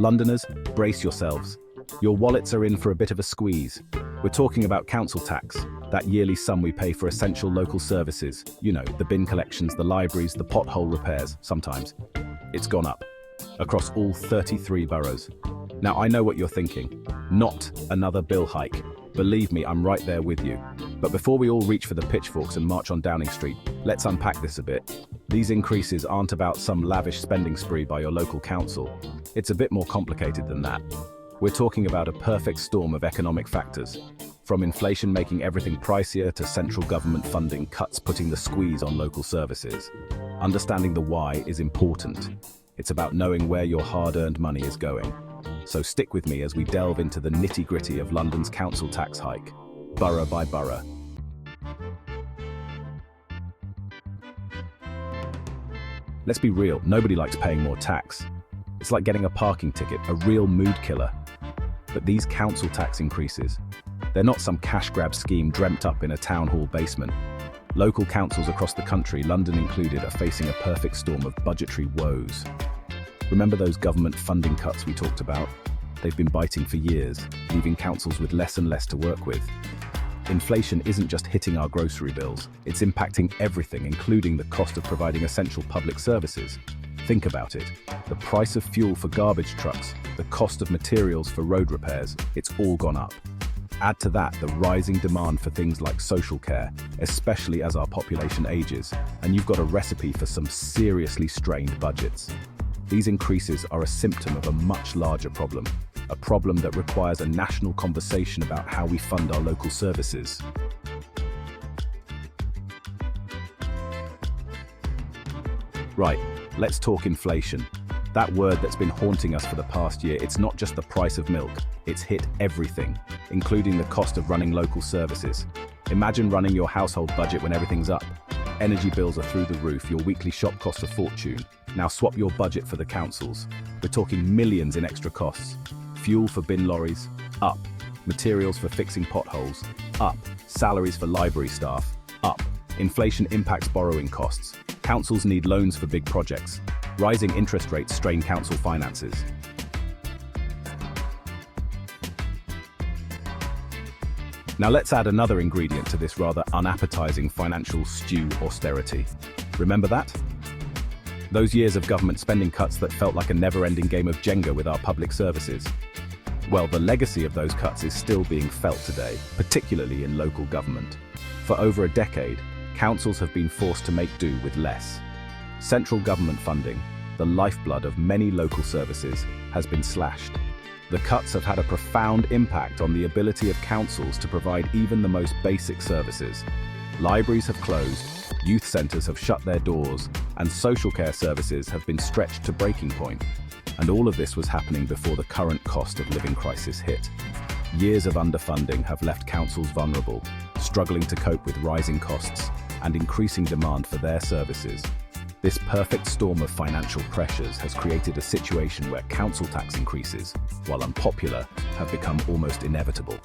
Londoners, brace yourselves. Your wallets are in for a bit of a squeeze. We're talking about council tax, that yearly sum we pay for essential local services. You know, the bin collections, the libraries, the pothole repairs, sometimes. It's gone up, across all 33 boroughs. Now, I know what you're thinking. Not another bill hike. Believe me, I'm right there with you. But before we all reach for the pitchforks and march on Downing Street, let's unpack this a bit. These increases aren't about some lavish spending spree by your local council. It's a bit more complicated than that. We're talking about a perfect storm of economic factors. From inflation making everything pricier to central government funding cuts putting the squeeze on local services. Understanding the why is important. It's about knowing where your hard-earned money is going. So stick with me as we delve into the nitty-gritty of London's council tax hike, borough by borough. Let's be real, nobody likes paying more tax. It's like getting a parking ticket, a real mood killer. But these council tax increases, they're not some cash grab scheme dreamt up in a town hall basement. Local councils across the country, London included, are facing a perfect storm of budgetary woes. Remember those government funding cuts we talked about? They've been biting for years, leaving councils with less and less to work with. Inflation isn't just hitting our grocery bills, it's impacting everything, including the cost of providing essential public services. Think about it. The price of fuel for garbage trucks, the cost of materials for road repairs, it's all gone up. Add to that the rising demand for things like social care, especially as our population ages, and you've got a recipe for some seriously strained budgets. These increases are a symptom of a much larger problem, a problem that requires a national conversation about how we fund our local services. Right, let's talk inflation. That word that's been haunting us for the past year, it's not just the price of milk, it's hit everything, including the cost of running local services. Imagine running your household budget when everything's up. Energy bills are through the roof, your weekly shop costs a fortune. Now swap your budget for the councils. We're talking millions in extra costs. Fuel for bin lorries, up. Materials for fixing potholes, up. Salaries for library staff, up. Inflation impacts borrowing costs. Councils need loans for big projects. Rising interest rates strain council finances. Now let's add another ingredient to this rather unappetizing financial stew: austerity. Remember that? Those years of government spending cuts that felt like a never-ending game of Jenga with our public services. Well, the legacy of those cuts is still being felt today, particularly in local government. For over a decade, councils have been forced to make do with less. Central government funding, the lifeblood of many local services, has been slashed. The cuts have had a profound impact on the ability of councils to provide even the most basic services. Libraries have closed, youth centres have shut their doors, and social care services have been stretched to breaking point. And all of this was happening before the current cost of living crisis hit. Years of underfunding have left councils vulnerable, struggling to cope with rising costs and increasing demand for their services. This perfect storm of financial pressures has created a situation where council tax increases, while unpopular, have become almost inevitable.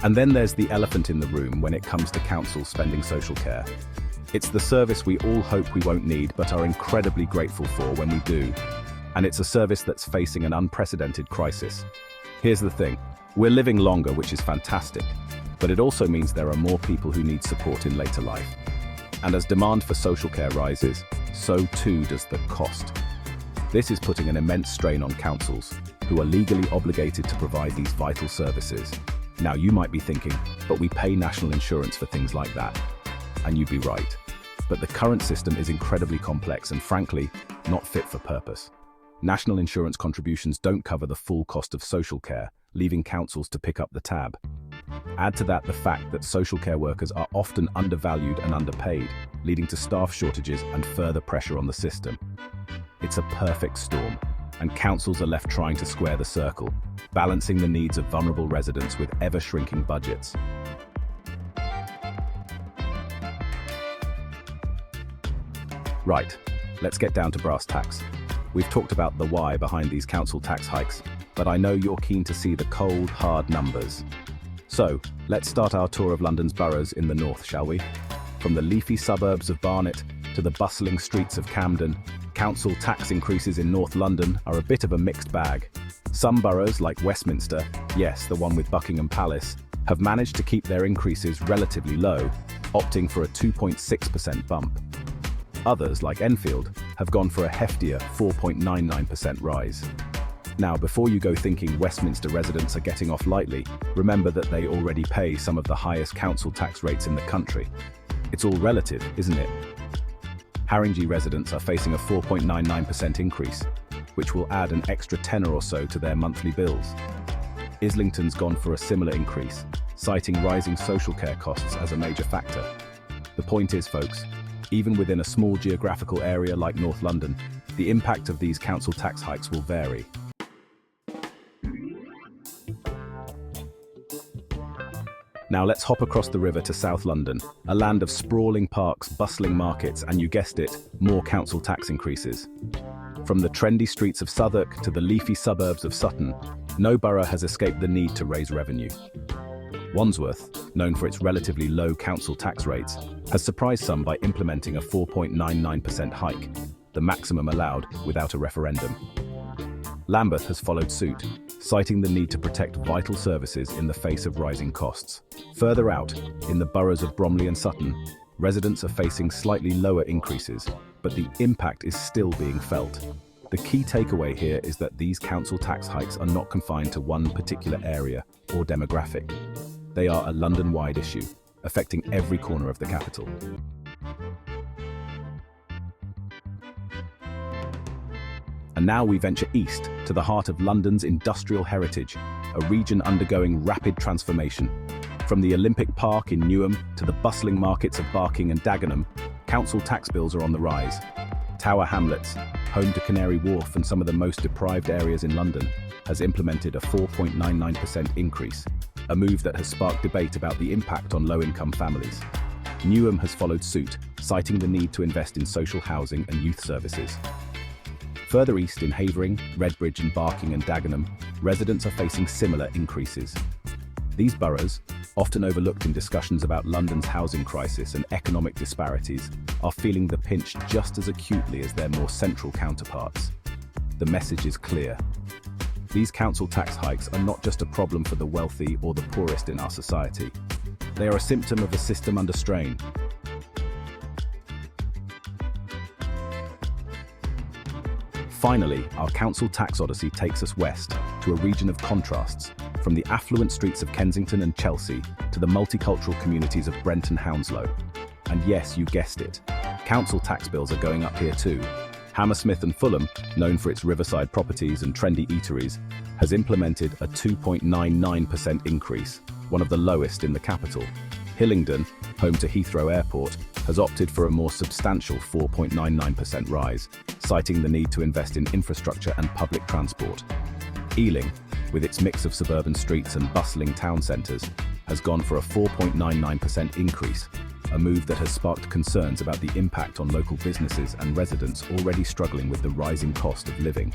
And then there's the elephant in the room when it comes to councils spending social care. It's the service we all hope we won't need but are incredibly grateful for when we do. And it's a service that's facing an unprecedented crisis. Here's the thing, we're living longer, which is fantastic. But it also means there are more people who need support in later life. And as demand for social care rises, so too does the cost. This is putting an immense strain on councils, who are legally obligated to provide these vital services. Now you might be thinking, but we pay national insurance for things like that. And you'd be right. But the current system is incredibly complex and frankly, not fit for purpose. National insurance contributions don't cover the full cost of social care, leaving councils to pick up the tab. Add to that the fact that social care workers are often undervalued and underpaid, leading to staff shortages and further pressure on the system. It's a perfect storm, and councils are left trying to square the circle, balancing the needs of vulnerable residents with ever-shrinking budgets. Right, let's get down to brass tacks. We've talked about the why behind these council tax hikes, but I know you're keen to see the cold, hard numbers. So, let's start our tour of London's boroughs in the north, shall we? From the leafy suburbs of Barnet to the bustling streets of Camden, council tax increases in North London are a bit of a mixed bag. Some boroughs, like Westminster, yes, the one with Buckingham Palace, have managed to keep their increases relatively low, opting for a 2.6% bump. Others, like Enfield, have gone for a heftier 4.99% rise. Now, before you go thinking Westminster residents are getting off lightly, remember that they already pay some of the highest council tax rates in the country. It's all relative, isn't it? Havering residents are facing a 4.99% increase, which will add an extra tenner or so to their monthly bills. Islington's gone for a similar increase, citing rising social care costs as a major factor. The point is, folks, even within a small geographical area like North London, the impact of these council tax hikes will vary. Now let's hop across the river to South London, a land of sprawling parks, bustling markets, and you guessed it, more council tax increases. From the trendy streets of Southwark to the leafy suburbs of Sutton, no borough has escaped the need to raise revenue. Wandsworth, known for its relatively low council tax rates, has surprised some by implementing a 4.99% hike, the maximum allowed without a referendum. Lambeth has followed suit, citing the need to protect vital services in the face of rising costs. Further out, in the boroughs of Bromley and Sutton, residents are facing slightly lower increases, but the impact is still being felt. The key takeaway here is that these council tax hikes are not confined to one particular area or demographic. They are a London-wide issue, affecting every corner of the capital. And now we venture east to the heart of London's industrial heritage, a region undergoing rapid transformation. From the Olympic Park in Newham to the bustling markets of Barking and Dagenham, council tax bills are on the rise. Tower Hamlets, home to Canary Wharf and some of the most deprived areas in London, has implemented a 4.99% increase, a move that has sparked debate about the impact on low-income families. Newham has followed suit, citing the need to invest in social housing and youth services. Further east in Havering, Redbridge and Barking and Dagenham, residents are facing similar increases. These boroughs, often overlooked in discussions about London's housing crisis and economic disparities, are feeling the pinch just as acutely as their more central counterparts. The message is clear. These council tax hikes are not just a problem for the wealthy or the poorest in our society. They are a symptom of a system under strain. Finally, our council tax odyssey takes us west to a region of contrasts, from the affluent streets of Kensington and Chelsea to the multicultural communities of Brent and Hounslow. And yes, you guessed it, council tax bills are going up here too. Hammersmith and Fulham, known for its riverside properties and trendy eateries, has implemented a 2.99% increase, one of the lowest in the capital. Hillingdon, home to Heathrow Airport, has opted for a more substantial 4.99% rise, citing the need to invest in infrastructure and public transport. Ealing, with its mix of suburban streets and bustling town centres, has gone for a 4.99% increase, a move that has sparked concerns about the impact on local businesses and residents already struggling with the rising cost of living.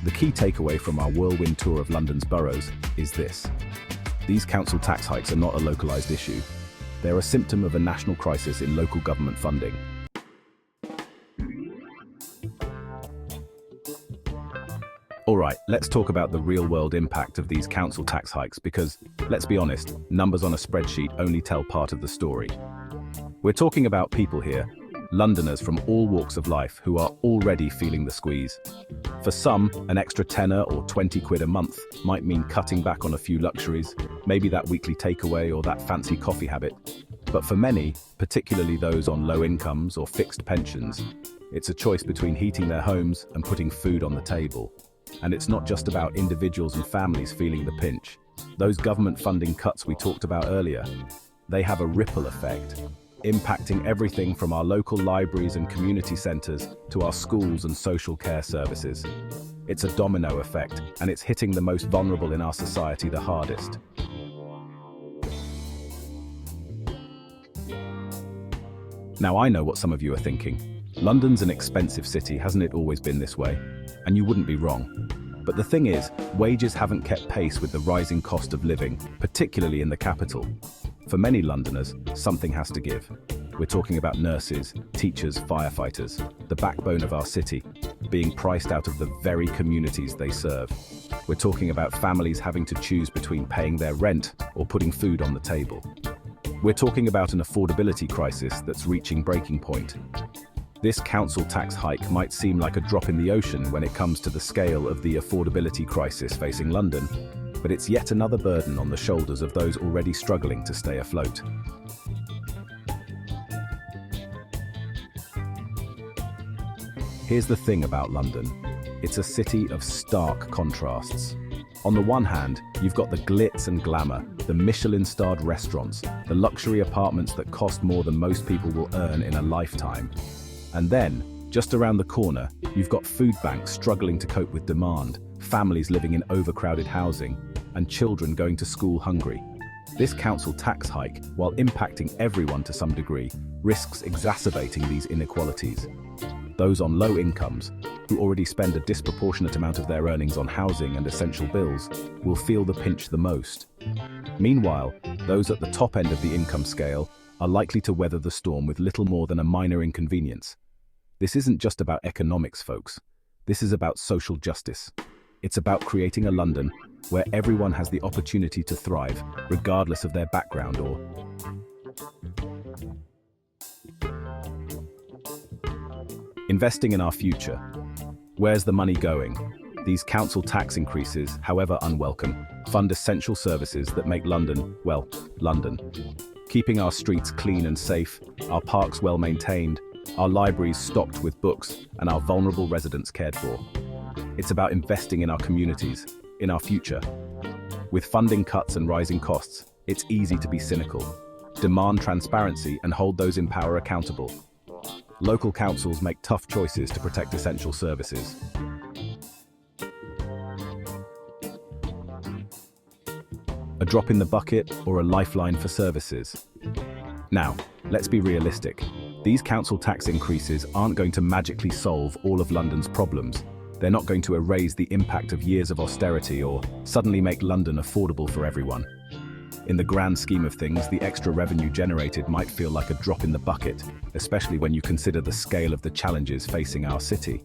The key takeaway from our whirlwind tour of London's boroughs is this. These council tax hikes are not a localised issue. They're a symptom of a national crisis in local government funding. Alright, let's talk about the real-world impact of these council tax hikes because, let's be honest, numbers on a spreadsheet only tell part of the story. We're talking about people here, Londoners from all walks of life who are already feeling the squeeze. For some, an extra tenner or 20 quid a month might mean cutting back on a few luxuries, maybe that weekly takeaway or that fancy coffee habit. But for many, particularly those on low incomes or fixed pensions, it's a choice between heating their homes and putting food on the table. And it's not just about individuals and families feeling the pinch. Those government funding cuts we talked about earlier, they have a ripple effect, impacting everything from our local libraries and community centres to our schools and social care services. It's a domino effect, and it's hitting the most vulnerable in our society the hardest. Now I know what some of you are thinking. London's an expensive city, hasn't it always been this way? And you wouldn't be wrong. But the thing is, wages haven't kept pace with the rising cost of living, particularly in the capital. For many Londoners, something has to give. We're talking about nurses, teachers, firefighters, the backbone of our city, being priced out of the very communities they serve. We're talking about families having to choose between paying their rent or putting food on the table. We're talking about an affordability crisis that's reaching breaking point. This council tax hike might seem like a drop in the ocean when it comes to the scale of the affordability crisis facing London, but it's yet another burden on the shoulders of those already struggling to stay afloat. Here's the thing about London. It's a city of stark contrasts. On the one hand, you've got the glitz and glamour, the Michelin-starred restaurants, the luxury apartments that cost more than most people will earn in a lifetime. And then, just around the corner, you've got food banks struggling to cope with demand, families living in overcrowded housing, and children going to school hungry. This council tax hike, while impacting everyone to some degree, risks exacerbating these inequalities. Those on low incomes, who already spend a disproportionate amount of their earnings on housing and essential bills, will feel the pinch the most. Meanwhile, those at the top end of the income scale are likely to weather the storm with little more than a minor inconvenience. This isn't just about economics, folks. This is about social justice. It's about creating a London where everyone has the opportunity to thrive, regardless of their background or... Investing in our future. Where's the money going? These council tax increases, however unwelcome, fund essential services that make London, well, London. Keeping our streets clean and safe, our parks well maintained, our libraries stocked with books, and our vulnerable residents cared for. It's about investing in our communities, in our future. With funding cuts and rising costs, it's easy to be cynical. Demand transparency and hold those in power accountable. Local councils make tough choices to protect essential services. A drop in the bucket or a lifeline for services? Now, let's be realistic. These council tax increases aren't going to magically solve all of London's problems. They're not going to erase the impact of years of austerity or suddenly make London affordable for everyone. In the grand scheme of things, the extra revenue generated might feel like a drop in the bucket, especially when you consider the scale of the challenges facing our city.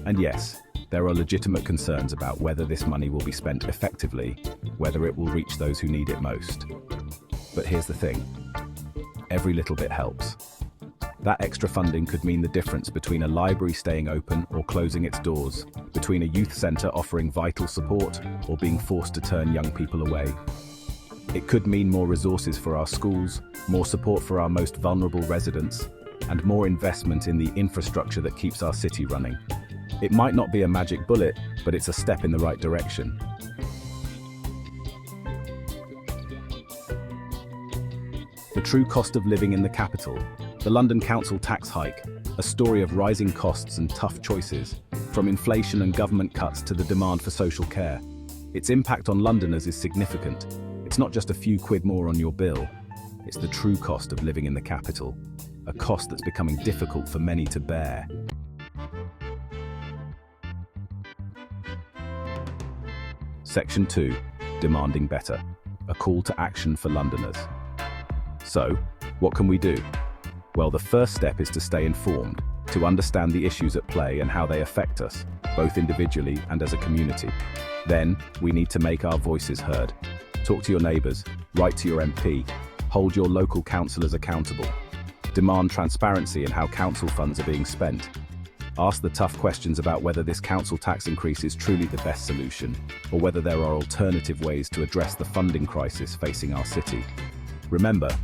And yes, there are legitimate concerns about whether this money will be spent effectively, whether it will reach those who need it most. But here's the thing. Every little bit helps. That extra funding could mean the difference between a library staying open or closing its doors, between a youth centre offering vital support or being forced to turn young people away. It could mean more resources for our schools, more support for our most vulnerable residents, and more investment in the infrastructure that keeps our city running. It might not be a magic bullet, but it's a step in the right direction. The true cost of living in the capital. The London Council tax hike, a story of rising costs and tough choices, from inflation and government cuts to the demand for social care. Its impact on Londoners is significant. It's not just a few quid more on your bill, it's the true cost of living in the capital, a cost that's becoming difficult for many to bear. Section 2, Demanding Better, a call to action for Londoners. So, what can we do? Well, the first step is to stay informed, to understand the issues at play and how they affect us, both individually and as a community. Then, we need to make our voices heard. Talk to your neighbours, write to your MP, hold your local councillors accountable. Demand transparency in how council funds are being spent. Ask the tough questions about whether this council tax increase is truly the best solution, or whether there are alternative ways to address the funding crisis facing our city. Remember,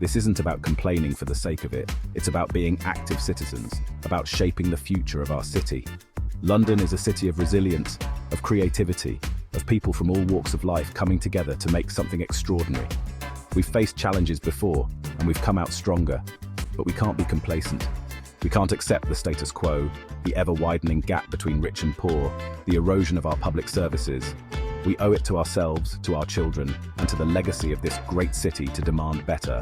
this isn't about complaining for the sake of it, it's about being active citizens, about shaping the future of our city. London is a city of resilience, of creativity, of people from all walks of life coming together to make something extraordinary. We've faced challenges before, and we've come out stronger, but we can't be complacent. We can't accept the status quo, the ever-widening gap between rich and poor, the erosion of our public services. We owe it to ourselves, to our children, and to the legacy of this great city to demand better.